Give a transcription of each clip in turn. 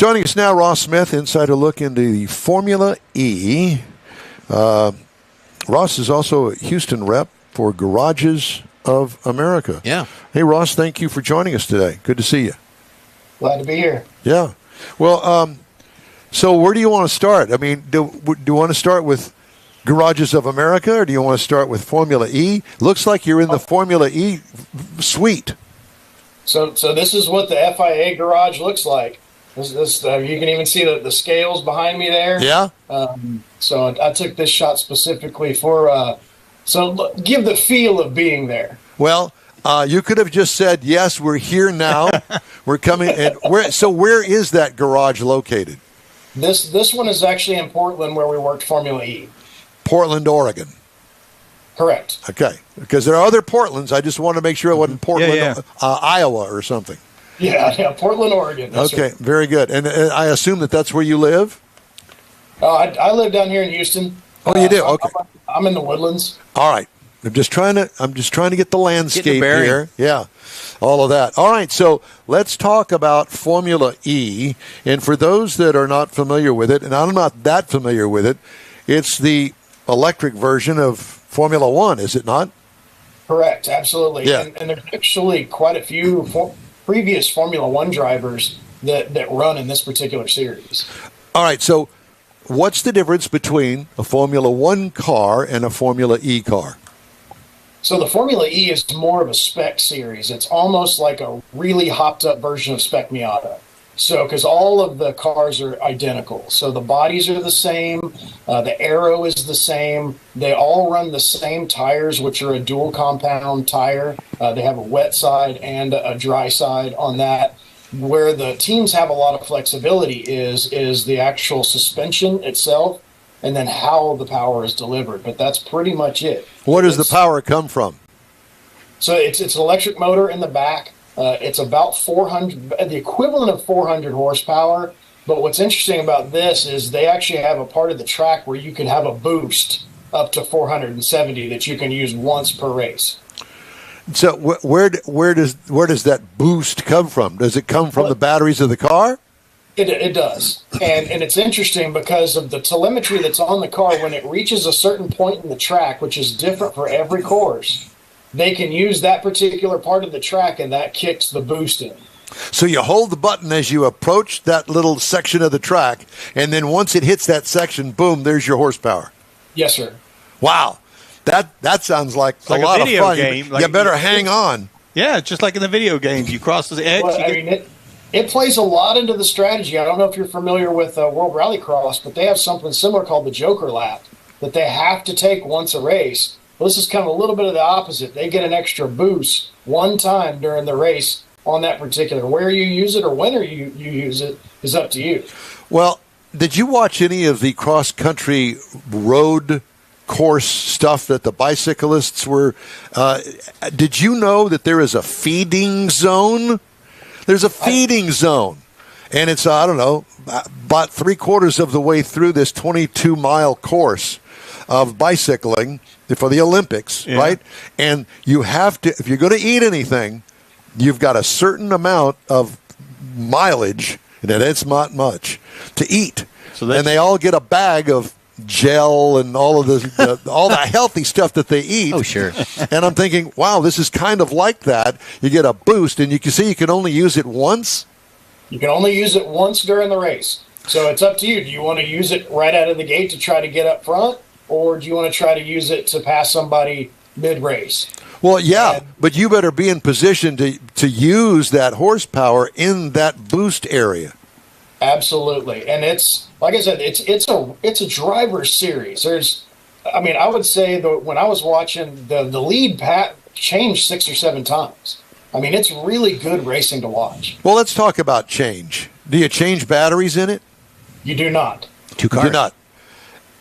Joining us now, Ross Smith, insider look into the Formula E. Ross is also a Houston rep for Garages of America. Yeah. Hey, Ross, thank you for joining us today. Good to see you. Glad to be here. Yeah. Well, so where do you want to start? I mean, do you want to start with Garages of America, or do you want to start with Formula E? Looks like you're in the Formula E suite. So this is what the FIA garage looks like. This you can even see the scales behind me there. Yeah. So I took this shot specifically for give the feel of being there. Well, you could have just said, yes, we're here now. We're coming. And where is that garage located? This one is actually in Portland, where we worked Formula E. Portland, Oregon. Correct. Okay. Because there are other Portlands. I just want to make sure it wasn't Portland, Iowa or something. Yeah, Portland, Oregon. Yes, okay, sir. Very good. And I assume that's where you live? I live down here in Houston. Oh, you do? Okay. I'm in the Woodlands. All right. I'm just trying to get the landscape here. Yeah. All of that. All right. So let's talk about Formula E. And for those that are not familiar with it, and I'm not that familiar with it, it's the electric version of Formula One, is it not? Correct. Absolutely. Yeah. And there's actually quite a few previous Formula One drivers that run in this particular series. All right. So what's the difference between a Formula One car and a Formula E car? So the Formula E is more of a spec series. It's almost like a really hopped up version of Spec Miata. So, because all of the cars are identical. So the bodies are the same. The aero is the same. They all run the same tires, which are a dual compound tire. They have a wet side and a dry side on that. Where the teams have a lot of flexibility is the actual suspension itself, and then how the power is delivered. But that's pretty much it. Where does the power come from? So it's an electric motor in the back. It's about 400, the equivalent of 400 horsepower. But what's interesting about this is they actually have a part of the track where you can have a boost up to 470 that you can use once per race. So where does that boost come from? Does it come from the batteries of the car? It does. And it's interesting because of the telemetry that's on the car. When it reaches a certain point in the track, which is different for every course, they can use that particular part of the track, and that kicks the boost in. So you hold the button as you approach that little section of the track, and then once it hits that section, boom, there's your horsepower. Yes, sir. Wow. That sounds like a lot of fun. You better hang on. Yeah, just like in the video games. You cross the edge. Well, it plays a lot into the strategy. I don't know if you're familiar with World Rallycross, but they have something similar called the Joker Lap that they have to take once a race. Well, this is kind of a little bit of the opposite. They get an extra boost one time during the race on that particular. Where you use it or when you use it is up to you. Well, did you watch any of the cross-country road course stuff that the bicyclists were? Did you know that there is a feeding zone? There's a feeding zone. And it's, I don't know, about 3/4 of the way through this 22-mile course of bicycling for the Olympics, right? And you have to, if you're going to eat anything, you've got a certain amount of mileage, and it's not much, to eat. And they all get a bag of gel and all of all the healthy stuff that they eat. Oh, sure. And I'm thinking, wow, this is kind of like that. You get a boost, and you can see you can only use it once. You can only use it once during the race. So it's up to you. Do you want to use it right out of the gate to try to get up front, or do you want to try to use it to pass somebody mid-race? Well, yeah, but you better be in position to use that horsepower in that boost area. Absolutely. And it's, like I said, it's a driver's series. I would say that when I was watching, the lead changed 6 or 7 times. I mean, it's really good racing to watch. Well, let's talk about change. Do you change batteries in it? You do not. 2 cars. You do not.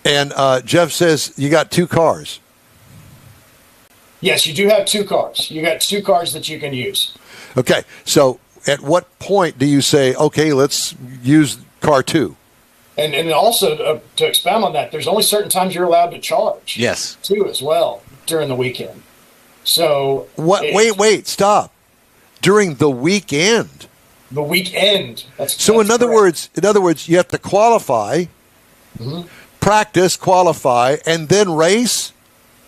And Jeff says you got 2 cars. Yes, you do have 2 cars. You got 2 cars that you can use. Okay, so at what point do you say, okay, let's use car 2? And also, to expound on that, there's only certain times you're allowed to charge. Yes. Too, as well, during the weekend. So... Wait, stop. During the weekend? The weekend. So in other words, you have to qualify, practice, qualify, and then race?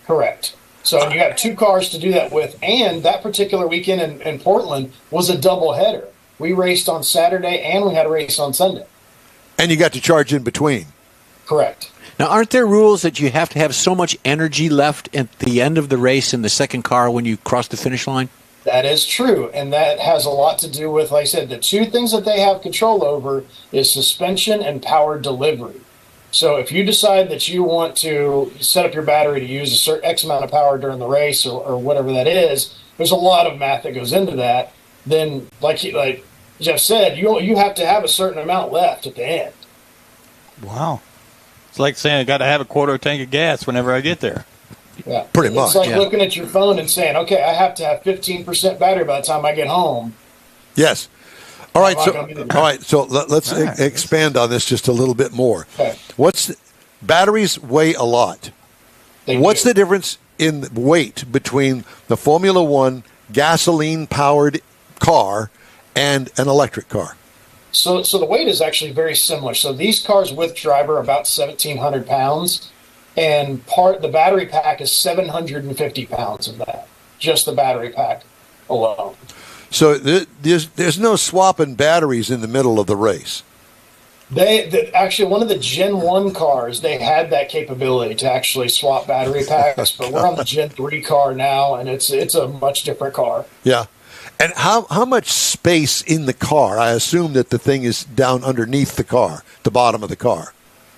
Correct. So you have 2 cars to do that with, and that particular weekend in Portland was a double header. We raced on Saturday, and we had a race on Sunday. And you got to charge in between. Correct. Now, aren't there rules that you have to have so much energy left at the end of the race in the second car when you cross the finish line? That is true, and that has a lot to do with, like I said, the 2 things that they have control over is suspension and power delivery. So if you decide that you want to set up your battery to use a certain X amount of power during the race or whatever that is, there's a lot of math that goes into that. Then, like Jeff said, you have to have a certain amount left at the end. Wow. It's like saying I got to have a quarter tank of gas whenever I get there. Yeah, pretty much. It's like looking at your phone and saying, okay, I have to have 15% battery by the time I get home. Yes. All right, so let's expand on this just a little bit more. Okay. Batteries weigh a lot. What's the difference in weight between the Formula One gasoline-powered car and an electric car? So the weight is actually very similar. So these cars with driver are about 1,700 pounds, and the battery pack is 750 pounds of that, just the battery pack alone. So there's no swapping batteries in the middle of the race. Actually, one of the Gen 1 cars, they had that capability to actually swap battery packs, but we're on the Gen 3 car now, and it's a much different car. Yeah. And how much space in the car? I assume that the thing is down underneath the car, the bottom of the car.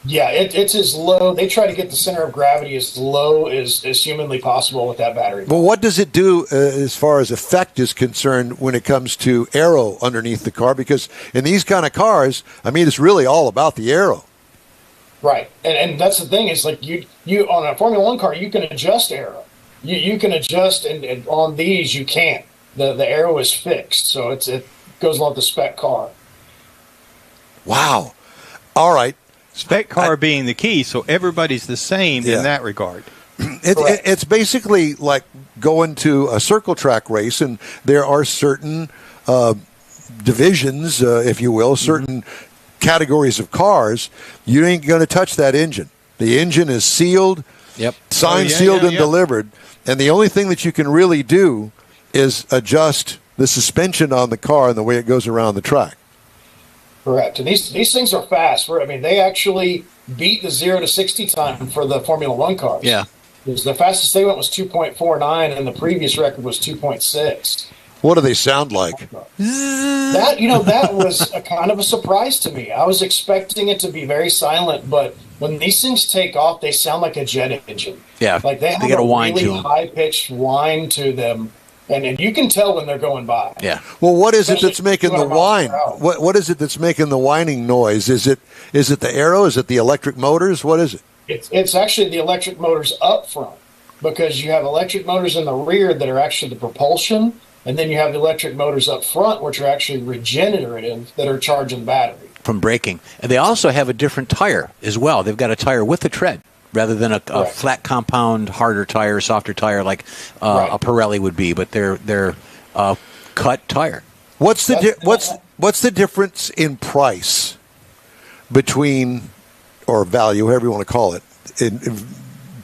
Yeah, it's as low. They try to get the center of gravity as low as humanly possible with that battery. Well, what does it do as far as effect is concerned when it comes to aero underneath the car? Because in these kind of cars, I mean, it's really all about the aero. Right, and that's the thing. Is like you on a Formula One car, you can adjust aero. You can adjust, and on these you can't. The aero is fixed, so it goes along with the spec car. Wow. All right. Spec car being the key, so everybody's the same in that regard. It's basically like going to a circle track race, and there are certain divisions, if you will, certain categories of cars. You ain't going to touch that engine. The engine is sealed, signed, sealed, and delivered, and the only thing that you can really do is adjust the suspension on the car and the way it goes around the track. Correct. And these things are fast. They actually beat the 0 to 60 time for the Formula One cars. Yeah. The fastest they went was 2.49, and the previous record was 2.6. What do they sound like? That was a kind of a surprise to me. I was expecting it to be very silent, but when these things take off, they sound like a jet engine. Yeah. Like they have got a whine really to them. high-pitched whine to them. And you can tell when they're going by. Yeah. Well, what is it that's making the 200 miles whine? per hour. What is it that's making the whining noise? Is it the aero? Is it the electric motors? What is it? It's actually the electric motors up front, because you have electric motors in the rear that are actually the propulsion, and then you have the electric motors up front, which are actually regenerative, that are charging the battery. From braking. And they also have a different tire as well. They've got a tire with a tread, rather than a flat compound, harder tire, softer tire like a Pirelli would be, but they're cut tire. What's the difference in price between, or value, however you want to call it, in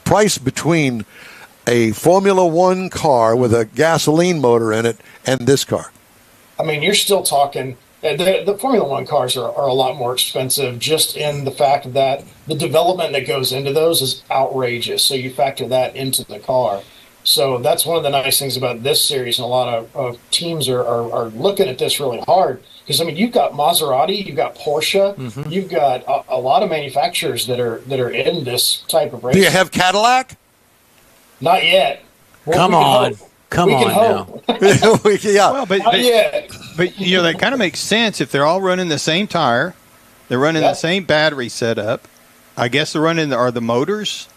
price between a Formula One car with a gasoline motor in it and this car? I mean, you're still talking. The Formula One cars are a lot more expensive, just in the fact that the development that goes into those is outrageous. So you factor that into the car. So that's one of the nice things about this series, and a lot of teams are looking at this really hard. Because, I mean, you've got Maserati, you've got Porsche, you've got a lot of manufacturers that are in this type of race. Do you have Cadillac? Not yet. Well, Come on. Come on now. Yeah. Well, but that kind of makes sense if they're all running the same tire, they're running the same battery setup. I guess are the motors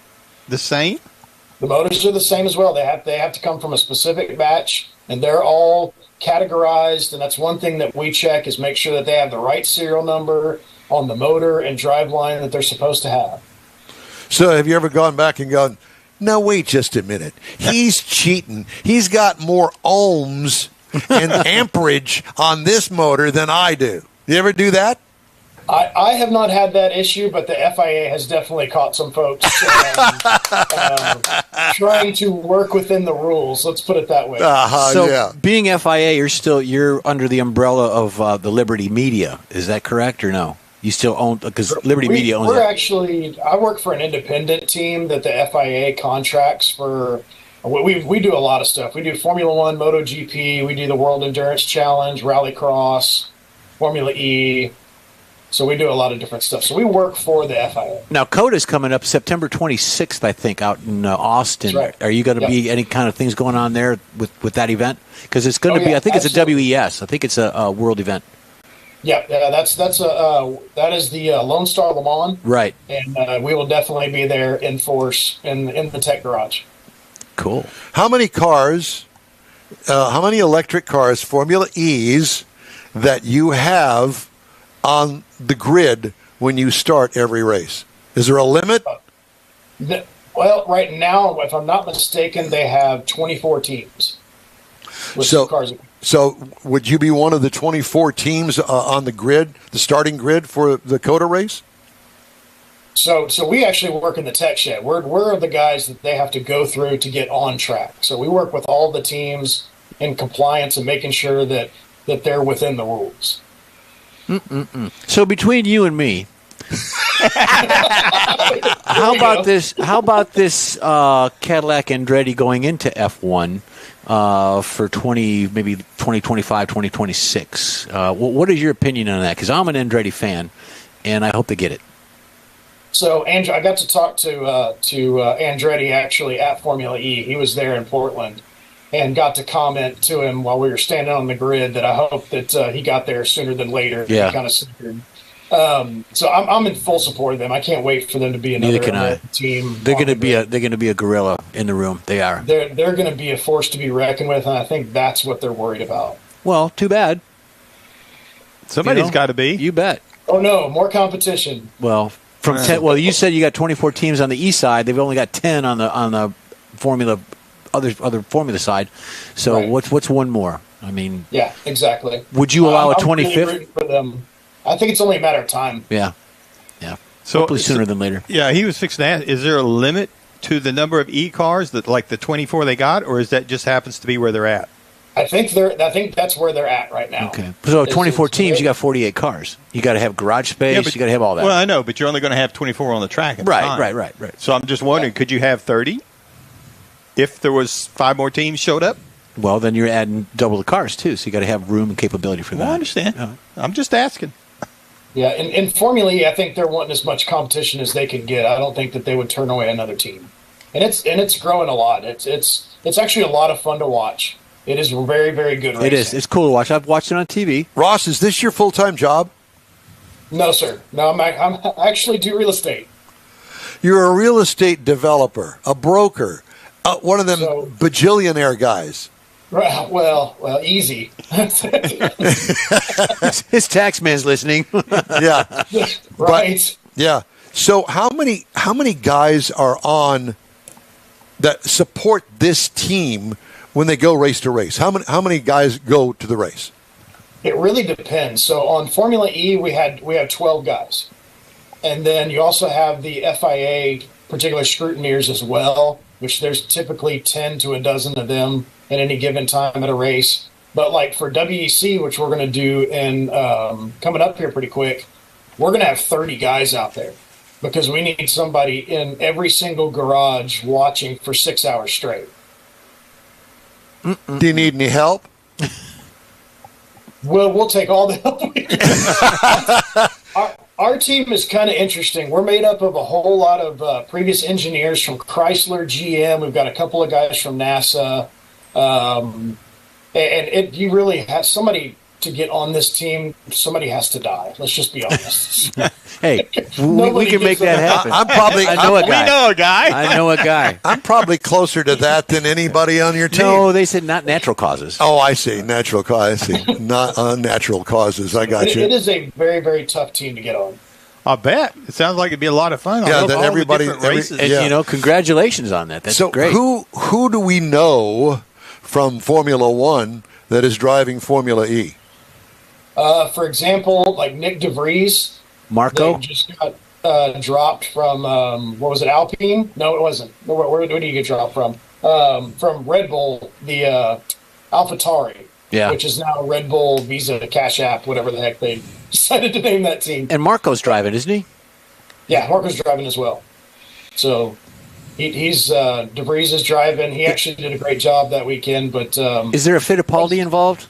the same? The motors are the same as well. They have to come from a specific batch, and they're all categorized. And that's one thing that we check, is make sure that they have the right serial number on the motor and driveline that they're supposed to have. So have you ever gone back and gone, now wait just a minute, he's cheating. He's got more ohms and amperage on this motor than I do. You ever do that? I have not had that issue, but the FIA has definitely caught some folks trying to work within the rules. Let's put it that way. So, being FIA, you're under the umbrella of the Liberty Media. Is that correct or no? You still own, because Liberty Media owns it. I work for an independent team that the FIA contracts for. We do a lot of stuff. We do Formula One, MotoGP. We do the World Endurance Challenge, Rallycross, Formula E. So we do a lot of different stuff. So we work for the FIA. Now, COTA's coming up September 26th, I think, out in Austin. That's right. Are you going to be any kind of things going on there with that event? Because it's going to be, I think absolutely. it's a WES. I think it's a world event. Yeah, that is the Lone Star Le Mans. Right. And we will definitely be there in force in the tech garage. Cool. How many electric cars, Formula E's, that you have on the grid when you start every race? Is there a limit? Well, right now, if I'm not mistaken, they have 24 teams. So would you be one of the 24 teams on the grid, the starting grid for the COTA race? So we actually work in the tech shed. We're the guys that they have to go through to get on track. So we work with all the teams in compliance and making sure that they're within the rules. So between you and me, how about this Cadillac Andretti going into F1 for 2025, 2026? What is your opinion on that? Because I'm an Andretti fan, and I hope they get it. So I got to talk to Andretti actually at Formula E. He was there in Portland, and got to comment to him while we were standing on the grid that I hope that he got there sooner than later. Yeah. Kind of snickered. So I'm in full support of them. I can't wait for them to be another American team. They're going to be a gorilla in the room. They are. They're going to be a force to be reckoned with, and I think that's what they're worried about. Well, too bad. Somebody's got to be. You bet. Oh no, more competition. Well, from 10, well, you said you got 24 teams on the east side. They've only got 10 on the Formula other Formula side. So right. what's one more? I mean, yeah, exactly. Would you allow a 25th? Really rooting for them. I think it's only a matter of time. Yeah. So hopefully sooner than later. Yeah, he was fixing to ask, is there a limit to the number of e-cars that, like the 24 they got, or is that just happens to be where they're at? I think that's where they're at right now. Okay. So 24 teams, you got 48 cars. You got to have garage space. You got to have all that. Well, I know, but you're only going to have 24 on the track. Right. So I'm just wondering, could you have 30 if there was 5 more teams showed up? Well, then you're adding double the cars too, so you got to have room and capability for that. Well, I understand. I'm just asking. Yeah, in Formula E, I think they're wanting as much competition as they can get. I don't think that they would turn away another team, and it's growing a lot. It's actually a lot of fun to watch. It is very, very good racing. It is. It's cool to watch. I've watched it on TV. Ross, is this your full-time job? No, sir. No, I actually do real estate. You're a real estate developer, a broker, one of them bajillionaire guys. Well, easy. His tax man's listening. Yeah. Right. Yeah. So how many guys are on that support this team when they go race to race? How many guys go to the race? It really depends. So on Formula E, we have 12 guys. And then you also have the FIA particular scrutineers as well, which there's typically 10 to a dozen of them at any given time at a race. But like for WEC, which we're going to do in coming up here pretty quick, we're going to have 30 guys out there because we need somebody in every single garage watching for 6 hours straight. Do you need any help? We'll take all the help we can. Our team is kind of interesting. We're made up of a whole lot of previous engineers from Chrysler, GM. We've got a couple of guys from NASA. You really have somebody to get on this team. Somebody has to die. Let's just be honest. Hey, we can make that happen. I know a guy. We know a guy. I know a guy. I'm probably closer to that than anybody on your team. No, they said not natural causes. Oh, I see. Natural causes. I see. Not unnatural causes. I got you. It is a very, very tough team to get on. I bet. It sounds like it'd be a lot of fun. Yeah, then everybody races. And, congratulations on that. That's so great. Who do we know from Formula One that is driving Formula E? For example, like Nick DeVries. Marco? They just got dropped from, what was it, Alpine? No, it wasn't. Where did he get dropped from? From Red Bull, the AlphaTauri, which is now Red Bull Visa Cash App, whatever the heck they decided to name that team. And Marco's driving, isn't he? Yeah, Marco's driving as well. So he's DeVries is driving. He actually did a great job that weekend. But is there a Fittipaldi involved?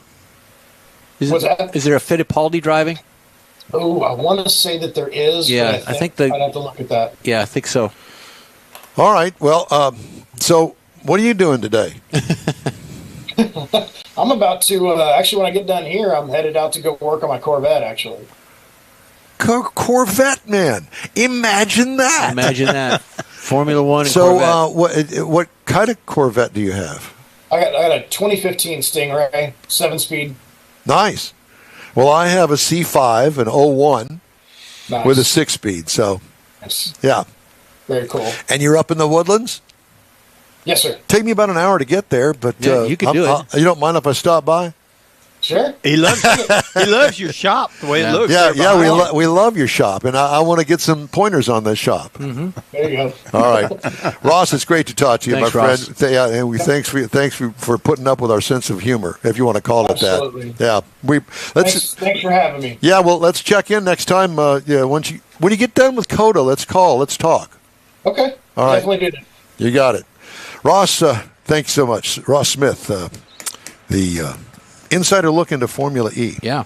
What's that? Is there a Fittipaldi driving? Oh, I want to say that there is. Yeah, but I think I'd have to look at that. Yeah, I think so. All right. Well, so what are you doing today? I'm about to actually, when I get done here, I'm headed out to go work on my Corvette. Actually, Corvette, man! Imagine that. Imagine that. Formula One. And so, Corvette. what kind of Corvette do you have? I got a 2015 Stingray 7-speed. Nice. Well, I have a C5, an 01, Nice. with a 6-speed. So, Nice. yeah. Very cool. And you're up in the Woodlands? Yes, sir. Take me about an hour to get there, but you can do it. You don't mind if I stop by? Sure. He loves your shop the way it looks. Yeah, we love your shop, and I want to get some pointers on this shop. There you go. All right, Ross, it's great to talk to you, Thanks, my Ross. friend. Yeah, and thanks for putting up with our sense of humor, if you want to call it Absolutely. that. Yeah, Thanks for having me. Yeah, well, let's check in next time. When you get done with Coda, let's talk. Okay. All right. Definitely did it. You got it, Ross. Thanks so much, Ross Smith, the insider look into Formula E. Yeah.